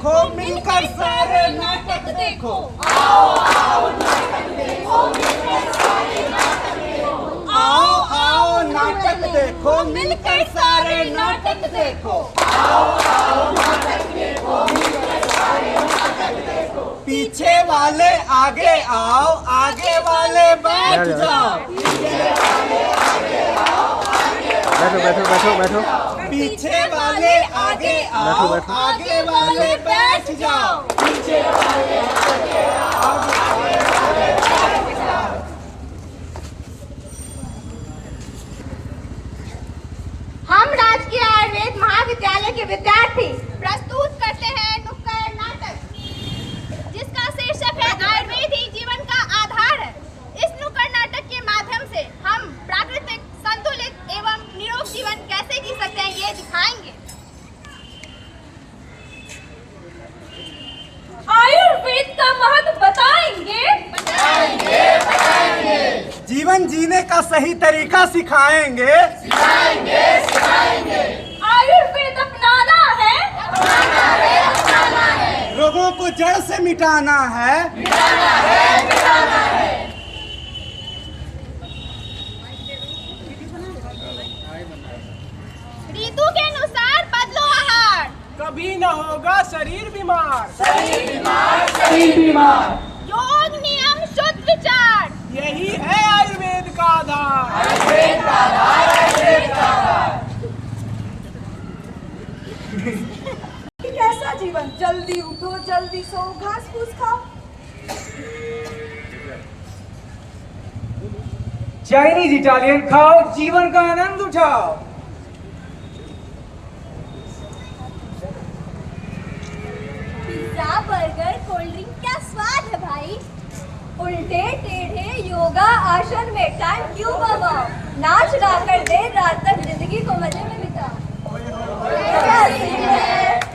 देखो, मिलकर सारे नाटक देखो। आओ आओ नाटक देखो, मिलकर सारे नाटक देखो। आओ आओ नाटक देखो, मिलकर सारे नाटक देखो। आओ आओ नाटक देखो, मिलकर सारे नाटक देखो। पीछे वाले आगे आओ, आगे वाले बैठ जाओ। पीछे वाले आगे आओ, आगे बैठो बैठो बैठो बैठो। पीछे वाले आगे आओ, आगे वाले बैठ जाओ। पीछे वाले आगे आओ, आगे वाले बैठ जाओ। हम राजकीय आयुर्वेद महाविद्यालय के विद्यार्थी प्रस्तुत करते हैं नुक्कड़ नाटक, जिसका शीर्षक है आयुर्वेद ही जीवन का आधार है। इस नुक्कड़ नाटक के माध्यम से हम प्राकृतिक, संतुलित एवं निरोग जीवन कैसे जी सकते हैं ये दिखाएंगे। आयुर्वेद का महत्व बताएंगे। बताएंगे बताएंगे। जीवन जीने का सही तरीका सिखाएंगे। सिखाएंगे सिखाएंगे। आयुर्वेद अपनाना है। अपनाना है अपनाना है। रोगों को जड़ से मिटाना है। मिटाना है मिटाना है। ऋतु के अनुसार बदलो आहार। कभी न होगा शरीर बीमार। शरीर बीमार शरीर बीमार। योग नियम शुद्ध विचार, यही है आयुर्वेद का आधार। आयुर्वेद का आधार, आयुर्वेद का आधार। कैसा जीवन, जल्दी उठो जल्दी सो, घास फूस खाओ। चाइनीज इटालियन खाओ, जीवन का आनंद उठाओ। पिज्जा, बर्गर, कोल्ड ड्रिंक, क्या स्वाद है भाई। उल्टे टेढ़े योगा आसन में टाइम क्यों गवाओ, नाच गा कर देर रात तक जिंदगी को मजे में बिताओ।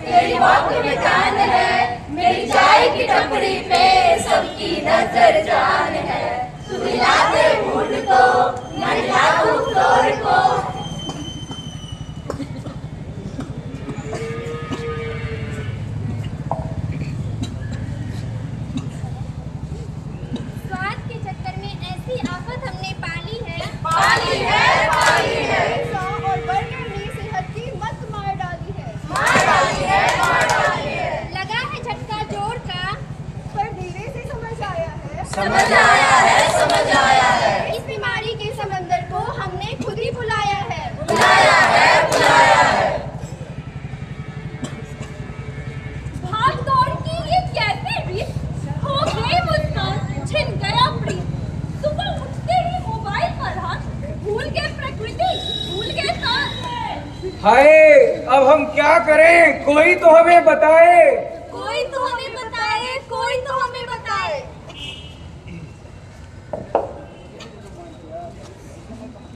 मेरी वक्त में जान है, मेरी चाय की टपरी पे सबकी नजर जान है। तू हिला दे मूड को, मैं हिला दूं फ्लोर को। स्वाद के चक्कर में ऐसी आफत हमने पाली है। पाली है पाली है। पिज्जा और बर्गर ने सेहत की मत मार डाली है। मार डाली है मार डाली है। लगा है झटका जोर का, पर धीरे से समझ आया है। समझ आया है समझ आया है। इस बीमारी के समंदर को हमने खुद ही बुलाया है। बुलाया है बुलाया है। भाग दौड़ की ये कैसे रीत, हो गई मुस्कान, छिन गया प्रीत। सुबह उठते ही मोबाइल पर हाथ, भूल गए प्रकृति, भूल गए सांस। हाय, अब हम क्या करें, कोई तो हमें बताए। कोई तो हमें बताए, कोई तो हमें बताए।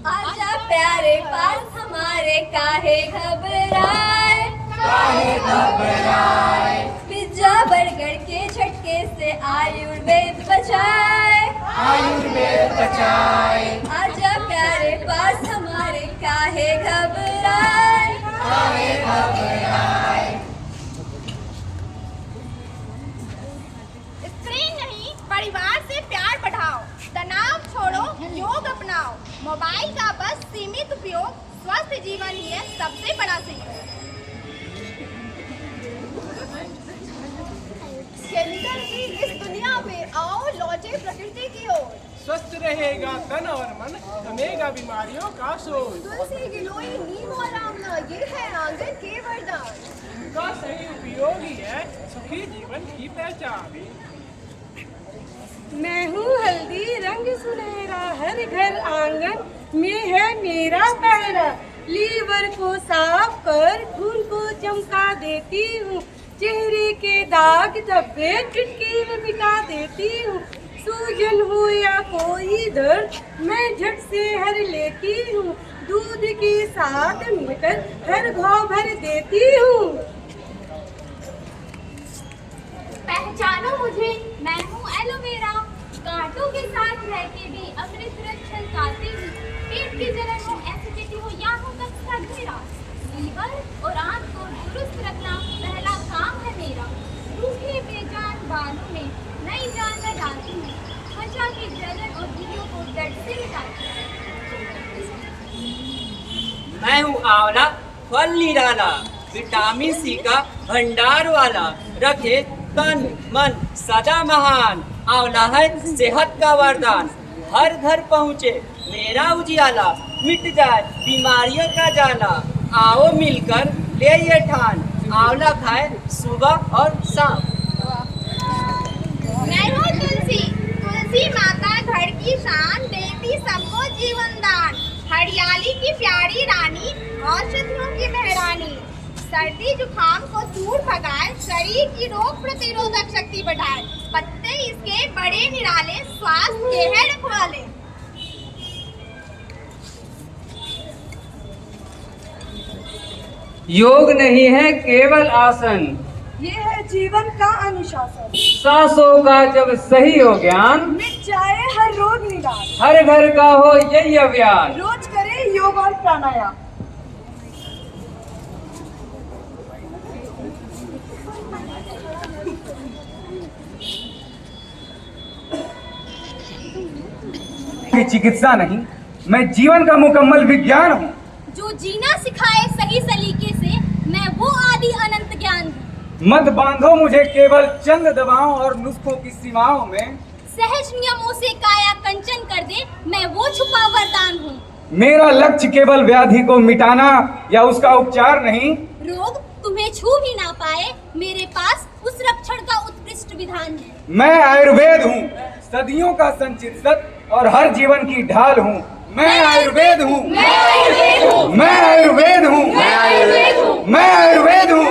आजा प्यारे पास हमारे, काहे घबराए। काहे घबराए। पिज्जा बर्गर के झटके से आयुर्वेद बचाए। आयुर्वेद बचाए। आजा प्यारे पास हमारे, काहे घबराए। काहे घबराए। स्क्रीन नहीं, परिवार से प्यार बढ़ाओ। तनाव छोड़ो, योग अपनाओ। मोबाइल का बस सीमित उपयोग, स्वस्थ जीवन ही है सबसे बड़ा सहयोग। केमिकल की इस दुनिया में आओ, लौटे प्रकृति की ओर। स्वस्थ रहेगा तन और मन, कमेगा बीमारियों का शोर। तुलसी, गिलोई, नीम और आंवला, ये है आंगन के वरदान। का सही उपयोग ही है सुखी जीवन की पहचान। मैं हूँ हल्दी रंग सुनहरा, हर घर आंगन में है मेरा पहरा। लीवर को साफ कर खून को चमका देती हूँ, चेहरे के दाग धब्बे चुटकी में मिटा देती हूँ। सूजन हो या कोई दर्द मैं झट से हर लेती हूँ, दूध के साथ मिलकर हर घाव भर देती हूँ। पहचानो मुझे, मैं हूँ एलोवेरा। कांटों के साथ रह के भी अमृत रस छलकाती हूँ। पेट की जलन हो, एसिडिटी हो या हो कष्ट का घेरा, लीवर और आंत को दुरुस्त रखना पहला काम है मेरा। जानती हूँ। त्वचा के जलन और दीयों को जड़ से मिटाती हूँ। मैं हूँ आंवला, फल निराला, विटामिन सी का भंडार वाला, रखे तन मन सदा महान। आंवला है सेहत का वरदान, हर घर पहुँचे मेरा उजियाला, मिट जाए बीमारियों का जाला। आओ मिलकर ले ये ठान, आंवला खाए सुबह और शाम। मैं हूँ तुलसी, तुलसी माता घर की शान, देती सबको जीवन दान। हरियाली की प्यारी रानी, औषधियों की महारानी, सर्दी जुकाम को दूर भगाए, शरीर की रोग प्रतिरोधक शक्ति बढ़ाए। पत्ते इसके बड़े निराले, स्वास्थ्य के है रखवाले। योग नहीं है केवल आसन, ये है जीवन का अनुशासन। सांसों का जब सही हो ज्ञान, मिट जाए हर रोग निदान। हर घर का हो यही अभियान। रोज करे योग और प्राणायाम। की चिकित्सा नहीं, मैं जीवन का मुकम्मल विज्ञान हूँ। जो जीना सिखाए सही सलीके से, मैं वो आदि अनंत ज्ञान हूँ। मत बांधो मुझे केवल चंद दवाओं और नुस्खों की सीमाओं में। सहज नियमों से काया कंचन कर दे, मैं वो छुपा वरदान हूँ। मेरा लक्ष्य केवल व्याधि को मिटाना या उसका उपचार नहीं। रोग तुम्हें छू भी ना पाए, मेरे पास उस रक्षण का उत्कृष्ट विधान है। मैं आयुर्वेद हूँ, सदियों का संचित और हर जीवन की ढाल हूँ। मैं आयुर्वेद हूँ, मैं आयुर्वेद हूँ, मैं आयुर्वेद हूँ, मैं आयुर्वेद हूँ, मैं आयुर्वेद हूँ।